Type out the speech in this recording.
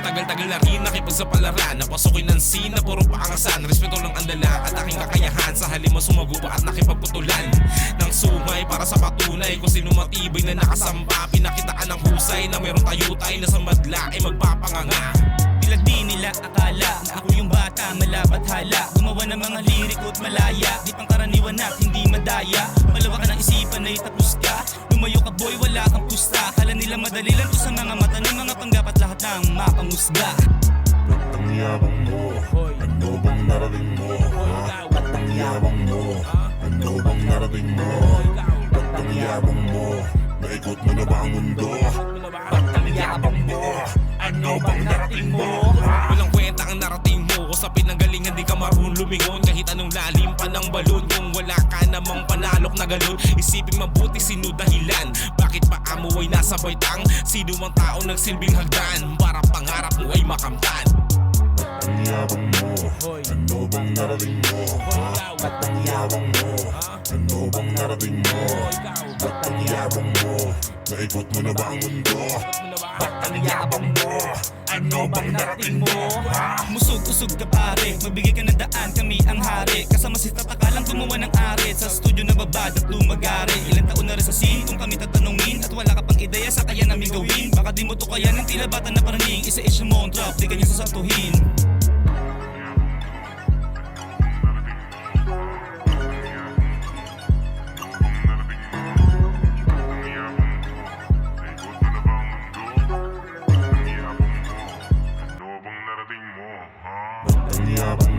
Matagal-tagal na rin nakipagsapalaran, napasukin ng scene na puro paangasan. Respeto lang ang dala at aking kakayahan, sa halip mo sumaguba at nakipagputulan ng sungay para sa patunay kung sino matibay na nakasampa. Pinakitaan ng husay na meron tayo-tay na sa madla ay magpapanganga. Tila di nila akala na ako yung bata malabat hala, gumawa ng mga liriko at malaya, di pangkaraniwan at hindi madaya. Malawak ka ng isipan na itapos ka, lumayo ka boy wala kang pusta. Kala nila madali lang to sa mga mata ng mga panggapat lahat ng mapanghusga. Ba't ang yabang mo? Ano bang narating mo? Ba't ang yabang mo? Ano bang narating mo? Ba't ang yabang mo? Naikot mo na ba ang mundo? Ba't ang yabang mo? Ano bang narating mo? Walang kwenta ang narating mo, kung sa pinanggalingan di ka marunong lumingon. Kahit anong lalim pa ng balon, kung wala ka namang panalok na galon, isiping mabuti sino dahilan. Bakit pa amo ay nasa baitang? Sino ang tao nagsilbing hagdan para pangarap mo ay makamtan? Ba't ang yabang mo? Ano bang narating mo? Ba't ang yabang mo? Ano bang narating mo? Ba't ang yabang mo? Naikot mo na ba ang mundo? Ba't ang yabang mo? Ano bang narating mo? Musog-usog ka pare, magbigay ka ng daan, kami ang hari. Kasama si tatakalang gumawa ng arit, sa studio na babad at lumagari. Ilang taon na rin sa scene kung kami tatanungin, at wala ka pang ideya sa kaya namin gawin. Baka di mo to kaya ng tila bata na paraning, isa-is mo ang trap, di kanya sasantuhin. Ba't ang yabang